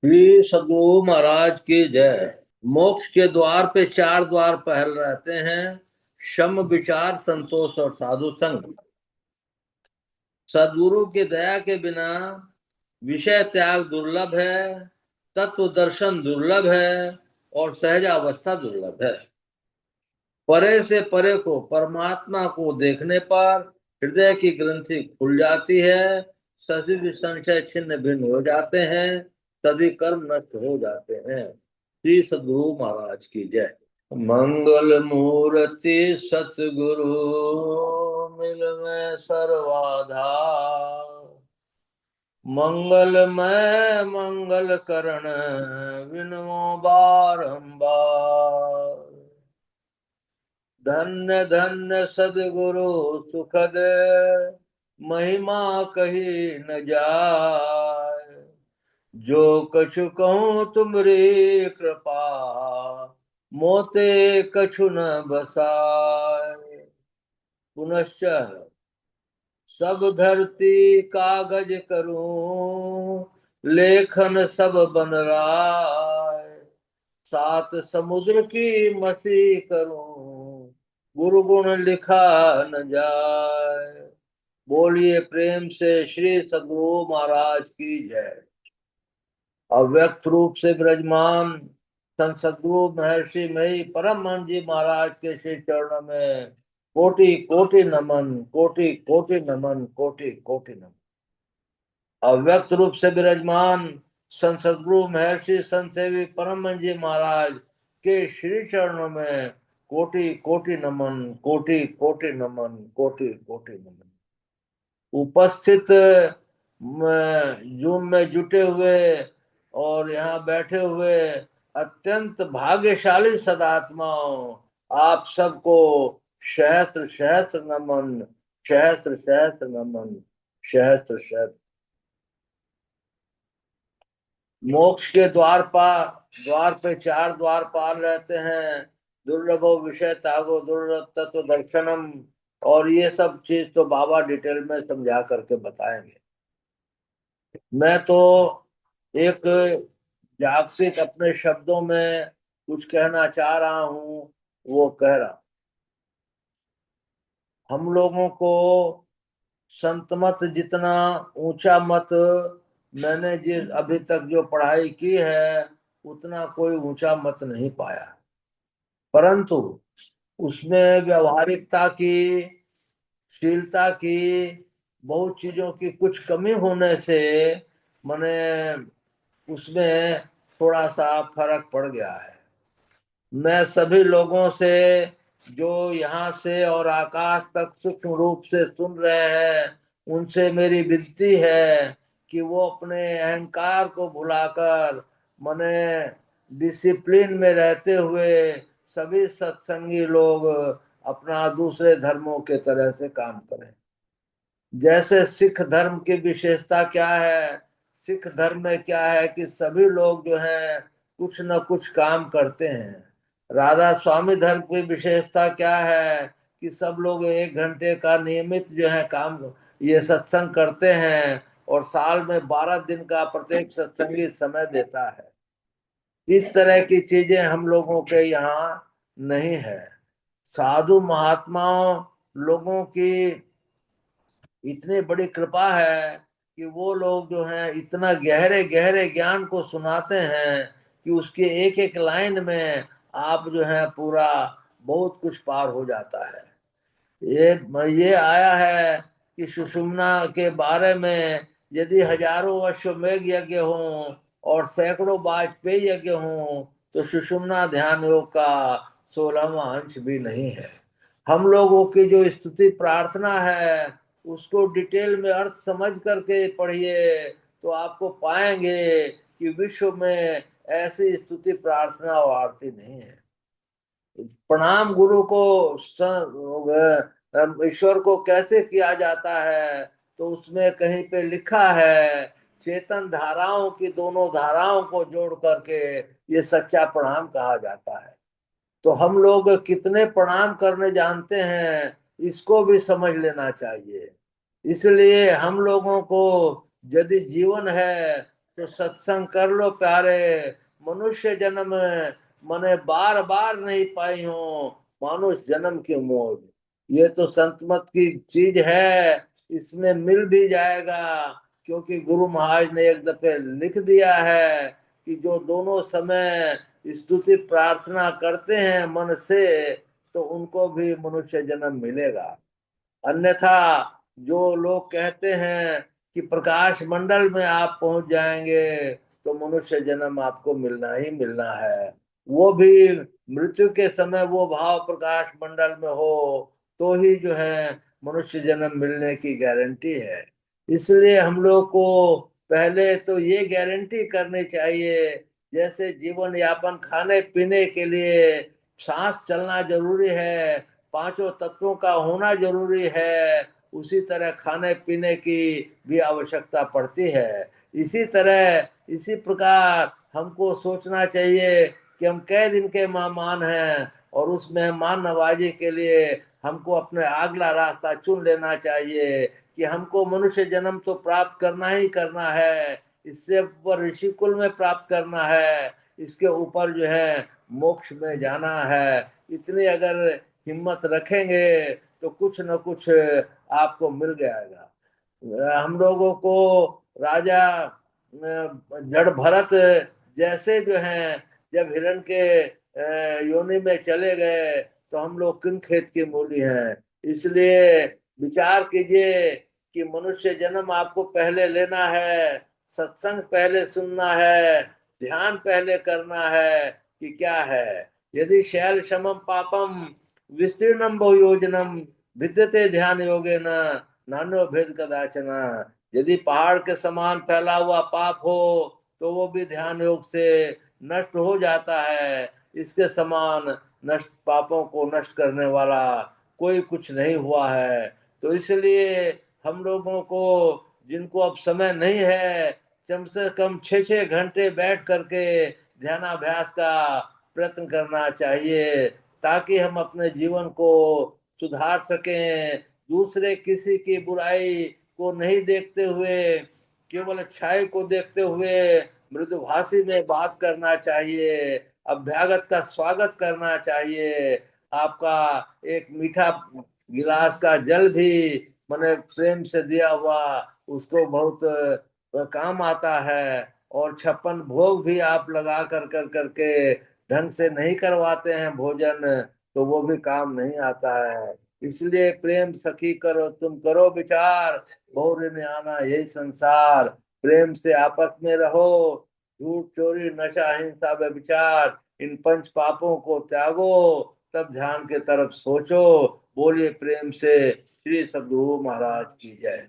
श्री सद्गुरु महाराज की जय। मोक्ष के द्वार पे चार द्वार पहल रहते हैं: शम, विचार, संतोष और साधु संग। सद्गुरु की दया के बिना विषय त्याग दुर्लभ है, तत्व दर्शन दुर्लभ है और सहजावस्था दुर्लभ है। परे से परे को परमात्मा को देखने पर हृदय की ग्रंथि खुल जाती है, सभी भी संशय छिन्न भिन्न हो जाते हैं, सभी कर्म नष्ट हो जाते हैं। श्री सद्गुरु महाराज की जय। मंगल मूर्ति सतगुरु मिल में सर्वाधार, मंगलमय मंगल करण विनो बारंबार। धन्य धन्य सद्गुरु सुखद महिमा कही न जाय, जो कछु कहूँ तुमरी कृपा मोते कछु न बसाय। पुनश्च सब धरती कागज करूं, लेखन सब बन राय, सात समुद्र की मसी करूं, गुरु गुण लिखा न जाए। बोलिए प्रेम से श्री सद्गुरु महाराज की जय। अव्यक्त रूप से विराजमान संत सद्गुरु महर्षि मई परमहंस जी महाराज के श्री चरणों में कोटि कोटि नमन, कोटि कोटि नमन, कोटि कोटि नमन। अव्यक्त रूप से विराजमान संत सद्गुरु महर्षि संत सेवी परमहंस जी महाराज के श्री चरणों में कोटि कोटि नमन, कोटि कोटि नमन, कोटि कोटि नमन। उपस्थित जूम में जुटे हुए और यहाँ बैठे हुए अत्यंत भाग्यशाली सदात्माओं, आप सबको सहस्त्र सहस्त्र नमन, सहस्त्र सहस्त्र नमन, सहस्त्र सहस्त्र। मोक्ष के द्वार पे चार द्वारपाल रहते हैं: दुर्लभो विषय त्यागो, दुर्लभ तत्व दर्शनम। और ये सब चीज तो बाबा डिटेल में समझा करके बताएंगे। मैं तो एक जागतिक अपने शब्दों में कुछ कहना चाह रहा हूं, वो कह रहा। हम लोगों को संत मत जितना ऊंचा मत मैंने जिस अभी तक जो पढ़ाई की है उतना कोई ऊंचा मत नहीं पाया, परंतु उसमें व्यवहारिकता की, शीलता की, बहुत चीजों की कुछ कमी होने से मैंने उसमें थोड़ा सा फर्क पड़ गया है। मैं सभी लोगों से जो यहाँ से और आकाश तक सूक्ष्म रूप से सुन रहे हैं, उनसे मेरी विनती है कि वो अपने अहंकार को भुलाकर मने डिसिप्लिन में रहते हुए सभी सत्संगी लोग अपना दूसरे धर्मों के तरह से काम करें। जैसे सिख धर्म की विशेषता क्या है, सिख धर्म में क्या है कि सभी लोग जो हैं कुछ न कुछ काम करते हैं। राधा स्वामी धर्म की विशेषता क्या है कि सब लोग 1 घंटे का नियमित जो है काम ये सत्संग करते हैं और साल में 12 दिन का प्रत्येक सत्संगी समय देता है। इस तरह की चीजें हम लोगों के यहाँ नहीं है। साधु महात्माओं लोगों की इतनी बड़ी कृपा है कि वो लोग जो हैं इतना गहरे गहरे ज्ञान को सुनाते हैं कि उसके एक एक लाइन में आप जो है पूरा बहुत कुछ पार हो जाता है। ये आया है कि सुषुम्ना के बारे में यदि हजारों अश्वमेघ यज्ञ हों और सैकड़ों वाजपेयी यज्ञ हों तो सुषुम्ना ध्यान योग का 16वां अंश भी नहीं है। हम लोगों की जो स्तुति प्रार्थना है उसको डिटेल में अर्थ समझ करके पढ़िए तो आपको पाएंगे कि विश्व में ऐसी स्तुति प्रार्थना और आरती नहीं है। प्रणाम गुरु को ईश्वर को कैसे किया जाता है तो उसमें कहीं पे लिखा है चेतन धाराओं की दोनों धाराओं को जोड़ करके ये सच्चा प्रणाम कहा जाता है। तो हम लोग कितने प्रणाम करने जानते हैं इसको भी समझ लेना चाहिए। इसलिए हम लोगों को यदि जीवन है तो सत्संग कर लो प्यारे। मनुष्य जन्म मने बार बार नहीं पाई हो, मानुष जन्म की मौज। ये तो संत मत की चीज है, इसमें मिल भी जाएगा। क्योंकि गुरु महाराज ने एक दफे लिख दिया है कि जो दोनों समय स्तुति प्रार्थना करते हैं मन से, तो उनको भी मनुष्य जन्म मिलेगा। अन्यथा जो लोग कहते हैं कि प्रकाश मंडल में आप पहुंच जाएंगे, तो मनुष्य जन्म आपको मिलना ही मिलना है। वो भी मृत्यु के समय वो भाव प्रकाश मंडल में हो, तो ही जो है मनुष्य जन्म मिलने की गारंटी है। इसलिए हम लोग को पहले तो ये गारंटी करनी चाहिए, जैसे जीवन यापन खाने पीने के लिए सांस चलना जरूरी है, पांचों तत्वों का होना जरूरी है, उसी तरह खाने पीने की भी आवश्यकता पड़ती है। इसी तरह इसी प्रकार हमको सोचना चाहिए कि हम कै दिन के मेहमान हैं, और उस मेहमान नवाजी के लिए हमको अपने अगला रास्ता चुन लेना चाहिए कि हमको मनुष्य जन्म तो प्राप्त करना ही करना है, इससे ऊपर ऋषि कुल में प्राप्त करना है, इसके ऊपर जो है मोक्ष में जाना है। इतनी अगर हिम्मत रखेंगे तो कुछ न कुछ आपको मिल जाएगा। हम लोगों को राजा जड़ भरत जैसे जो हैं, जब हिरण के योनि में चले गए, तो हम लोग किन खेत की मूली हैं। इसलिए विचार कीजिए कि मनुष्य जन्म आपको पहले लेना है, सत्संग पहले सुनना है, ध्यान पहले करना है कि क्या है। यदि शैल समम पापम विस्तीर्णम बहुयोजनम विद्यते ध्यान योगेन नान्यो भेद कदाचन। यदि पहाड़ के समान फैला हुआ पाप हो, तो वो भी ध्यान योग से नष्ट हो जाता है। इसके समान नष्ट पापों को नष्ट करने वाला कोई कुछ नहीं हुआ है। तो इसलिए हम लोगों को, जिनको अब समय नहीं है, कम से कम 6-6 घंटे बैठ करके ध्यानाभ्यास का प्रयत्न करना चाहिए, ताकि हम अपने जीवन को सुधार सकें। दूसरे किसी की बुराई को नहीं देखते हुए, केवल अच्छाई को देखते हुए मृदुभाषी में बात करना चाहिए, अभ्यागत का स्वागत करना चाहिए। आपका एक मीठा गिलास का जल भी मैंने प्रेम से दिया हुआ, उसको बहुत काम आता है। और 56 भोग भी आप लगा करके ढंग से नहीं करवाते हैं भोजन, तो वो भी काम नहीं आता है। इसलिए प्रेम सखी करो तुम करो विचार, बहु में आना यही संसार। प्रेम से आपस में रहो, झूठ चोरी नशा हिंसा व्यभिचार इन 5 पापों को त्यागो, तब ध्यान के तरफ सोचो। बोलिए प्रेम से श्री सद्गुरु महाराज की जय।